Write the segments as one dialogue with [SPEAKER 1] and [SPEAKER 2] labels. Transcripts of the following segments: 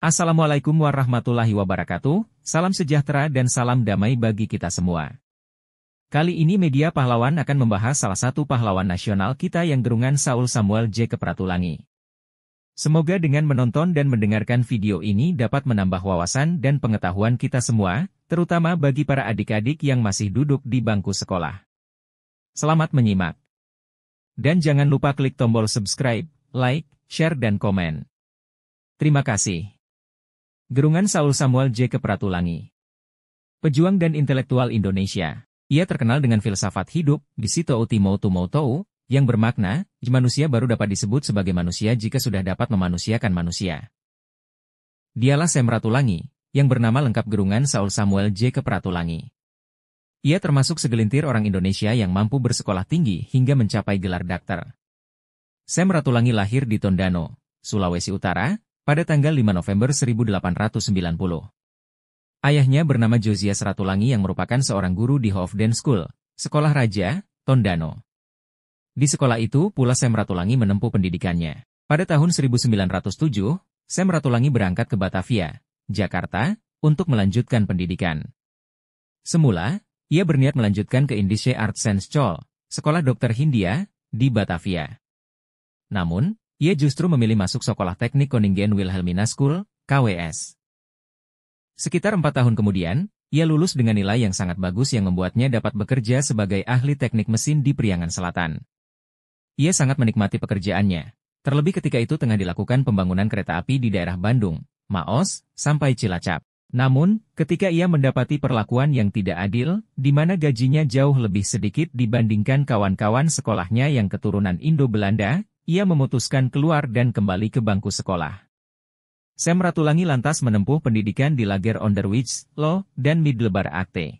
[SPEAKER 1] Assalamualaikum warahmatullahi wabarakatuh, salam sejahtera dan salam damai bagi kita semua. Kali ini Media Pahlawan akan membahas salah satu pahlawan nasional kita yang gerungan Saul Samuel J. Kepratulangi. Semoga dengan menonton dan mendengarkan video ini dapat menambah wawasan dan pengetahuan kita semua, terutama bagi para adik-adik yang masih duduk di bangku sekolah. Selamat menyimak. Dan jangan lupa klik tombol subscribe, like, share dan komen. Terima kasih. Gerungan Saul Samuel J. Kepratulangi. Pejuang dan intelektual Indonesia. Ia terkenal dengan filsafat hidup, Disitou Timoutou, yang bermakna, manusia baru dapat disebut sebagai manusia jika sudah dapat memanusiakan manusia. Dialah Sam Ratulangi, yang bernama lengkap gerungan Saul Samuel J. Kepratulangi. Ia termasuk segelintir orang Indonesia yang mampu bersekolah tinggi hingga mencapai gelar dokter. Sam Ratulangi lahir di Tondano, Sulawesi Utara, pada tanggal 5 November 1890. Ayahnya bernama Josias Ratulangi yang merupakan seorang guru di Hoofden School, Sekolah Raja, Tondano. Di sekolah itu pula Sam Ratulangi menempuh pendidikannya. Pada tahun 1907, Sam Ratulangi berangkat ke Batavia, Jakarta, untuk melanjutkan pendidikan. Semula, ia berniat melanjutkan ke Indische Artsen School, Sekolah Dokter Hindia, di Batavia. Namun, ia justru memilih masuk Sekolah Teknik Koningen Wilhelmina School, KWS. Sekitar 4 tahun kemudian, ia lulus dengan nilai yang sangat bagus yang membuatnya dapat bekerja sebagai ahli teknik mesin di Priangan Selatan. Ia sangat menikmati pekerjaannya, terlebih ketika itu tengah dilakukan pembangunan kereta api di daerah Bandung, Maos, sampai Cilacap. Namun, ketika ia mendapati perlakuan yang tidak adil, di mana gajinya jauh lebih sedikit dibandingkan kawan-kawan sekolahnya yang keturunan Indo-Belanda, ia memutuskan keluar dan kembali ke bangku sekolah. Sam Ratulangi lantas menempuh pendidikan di Lager Onderwijs, Law, dan Middelbare Akte.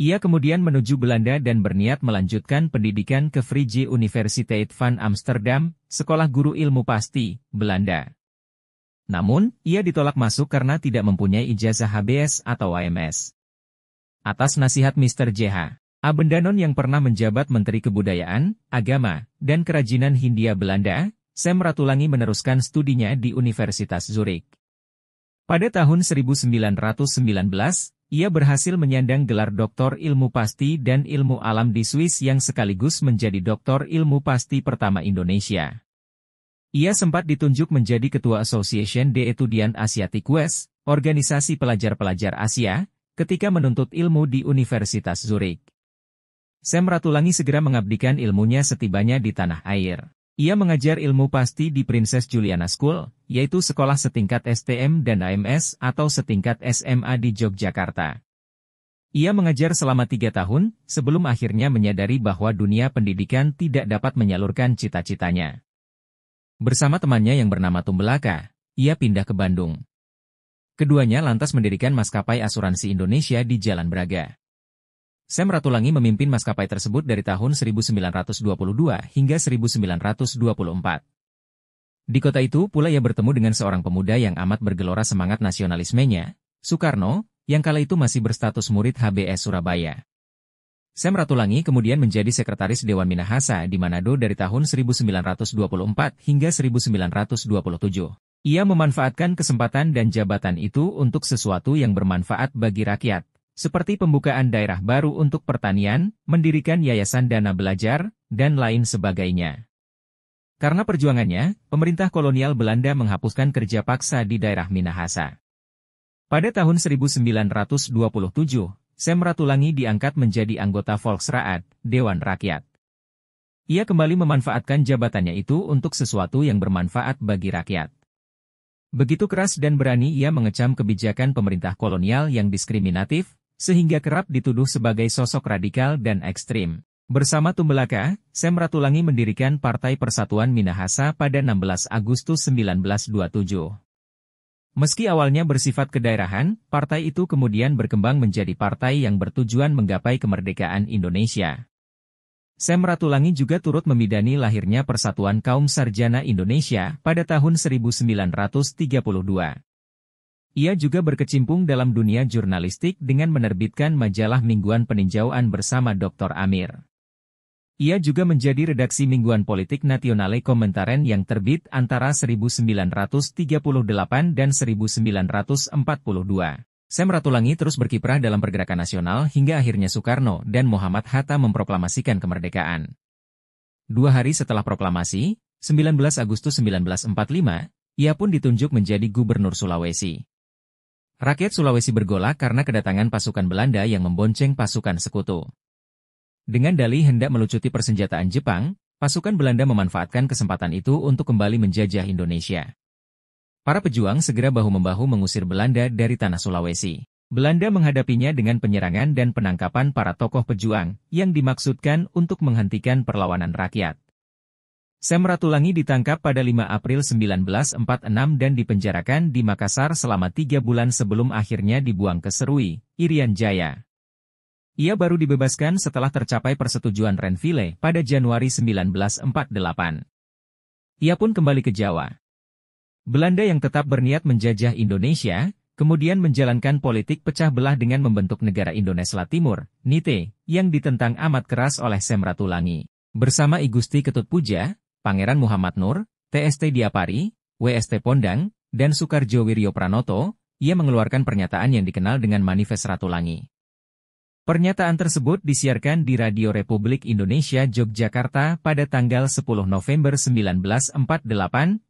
[SPEAKER 1] Ia kemudian menuju Belanda dan berniat melanjutkan pendidikan ke Vrije Universiteit van Amsterdam, Sekolah Guru Ilmu Pasti, Belanda. Namun, ia ditolak masuk karena tidak mempunyai ijazah HBS atau AMS. Atas nasihat Mr. J.H. Abendanon yang pernah menjabat Menteri Kebudayaan, Agama, dan Kerajinan Hindia Belanda, Sam Ratulangi meneruskan studinya di Universitas Zurich. Pada tahun 1919, ia berhasil menyandang gelar Doktor Ilmu Pasti dan Ilmu Alam di Swiss yang sekaligus menjadi Doktor Ilmu Pasti pertama Indonesia. Ia sempat ditunjuk menjadi Ketua Association des Étudiants Asiatiques, organisasi pelajar-pelajar Asia, ketika menuntut ilmu di Universitas Zurich. Sam Ratulangi segera mengabdikan ilmunya setibanya di tanah air. Ia mengajar ilmu pasti di Princess Juliana School, yaitu sekolah setingkat STM dan AMS atau setingkat SMA di Yogyakarta. Ia mengajar selama 3 tahun, sebelum akhirnya menyadari bahwa dunia pendidikan tidak dapat menyalurkan cita-citanya. Bersama temannya yang bernama Tumbelaka, ia pindah ke Bandung. Keduanya lantas mendirikan maskapai asuransi Indonesia di Jalan Braga. Sam Ratulangi memimpin maskapai tersebut dari tahun 1922 hingga 1924. Di kota itu pula ia bertemu dengan seorang pemuda yang amat bergelora semangat nasionalismenya, Soekarno, yang kala itu masih berstatus murid HBS Surabaya. Sam Ratulangi kemudian menjadi sekretaris Dewan Minahasa di Manado dari tahun 1924 hingga 1927. Ia memanfaatkan kesempatan dan jabatan itu untuk sesuatu yang bermanfaat bagi rakyat, seperti pembukaan daerah baru untuk pertanian, mendirikan yayasan dana belajar, dan lain sebagainya. Karena perjuangannya, pemerintah kolonial Belanda menghapuskan kerja paksa di daerah Minahasa. Pada tahun 1927, Sam Ratulangi diangkat menjadi anggota Volksraad, Dewan Rakyat. Ia kembali memanfaatkan jabatannya itu untuk sesuatu yang bermanfaat bagi rakyat. Begitu keras dan berani ia mengecam kebijakan pemerintah kolonial yang diskriminatif, sehingga kerap dituduh sebagai sosok radikal dan ekstrim. Bersama Tumbelaka, Sam Ratulangi mendirikan Partai Persatuan Minahasa pada 16 Agustus 1927. Meski awalnya bersifat kedaerahan, partai itu kemudian berkembang menjadi partai yang bertujuan menggapai kemerdekaan Indonesia. Sam Ratulangi juga turut memidani lahirnya Persatuan Kaum Sarjana Indonesia pada tahun 1932. Ia juga berkecimpung dalam dunia jurnalistik dengan menerbitkan majalah mingguan Peninjauan bersama Dr. Amir. Ia juga menjadi redaksi mingguan Politik Nasionale Komentaren yang terbit antara 1938 dan 1942. Sam Ratulangi terus berkiprah dalam pergerakan nasional hingga akhirnya Soekarno dan Muhammad Hatta memproklamasikan kemerdekaan. 2 hari setelah proklamasi, 19 Agustus 1945, ia pun ditunjuk menjadi Gubernur Sulawesi. Rakyat Sulawesi bergolak karena kedatangan pasukan Belanda yang membonceng pasukan sekutu. Dengan dalih hendak melucuti persenjataan Jepang, pasukan Belanda memanfaatkan kesempatan itu untuk kembali menjajah Indonesia. Para pejuang segera bahu-membahu mengusir Belanda dari tanah Sulawesi. Belanda menghadapinya dengan penyerangan dan penangkapan para tokoh pejuang yang dimaksudkan untuk menghentikan perlawanan rakyat. Sam Ratulangi ditangkap pada 5 April 1946 dan dipenjarakan di Makassar selama 3 bulan sebelum akhirnya dibuang ke Serui, Irian Jaya. Ia baru dibebaskan setelah tercapai persetujuan Renville pada Januari 1948. Ia pun kembali ke Jawa. Belanda yang tetap berniat menjajah Indonesia, kemudian menjalankan politik pecah belah dengan membentuk Negara Indonesia Timur, NITE, yang ditentang amat keras oleh Sam Ratulangi. Bersama I Gusti Ketut Puja, Pangeran Muhammad Nur, TST Diapari, WST Pondang, dan Soekarjo Wiryo Pranoto, ia mengeluarkan pernyataan yang dikenal dengan Manifest Ratulangi. Pernyataan tersebut disiarkan di Radio Republik Indonesia Yogyakarta pada tanggal 10 November 1948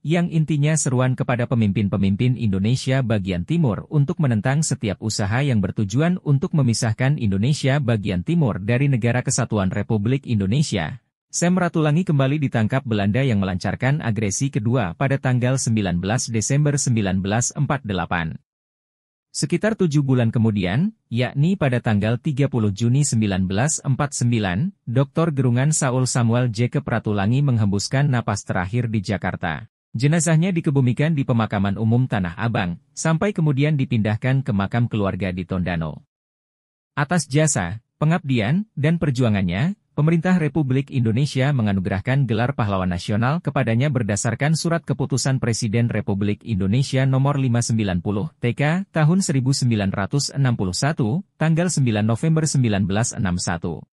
[SPEAKER 1] yang intinya seruan kepada pemimpin-pemimpin Indonesia bagian timur untuk menentang setiap usaha yang bertujuan untuk memisahkan Indonesia bagian timur dari Negara Kesatuan Republik Indonesia. Sam Ratulangi kembali ditangkap Belanda yang melancarkan agresi kedua pada tanggal 19 Desember 1948. Sekitar 7 bulan kemudian, yakni pada tanggal 30 Juni 1949, Dr. Gerungan Saul Samuel Jacob Ratulangi menghembuskan napas terakhir di Jakarta. Jenazahnya dikebumikan di Pemakaman Umum Tanah Abang, sampai kemudian dipindahkan ke makam keluarga di Tondano. Atas jasa, pengabdian, dan perjuangannya, Pemerintah Republik Indonesia menganugerahkan gelar pahlawan nasional kepadanya berdasarkan Surat Keputusan Presiden Republik Indonesia Nomor 590 TK tahun 1961, tanggal 9 November 1961.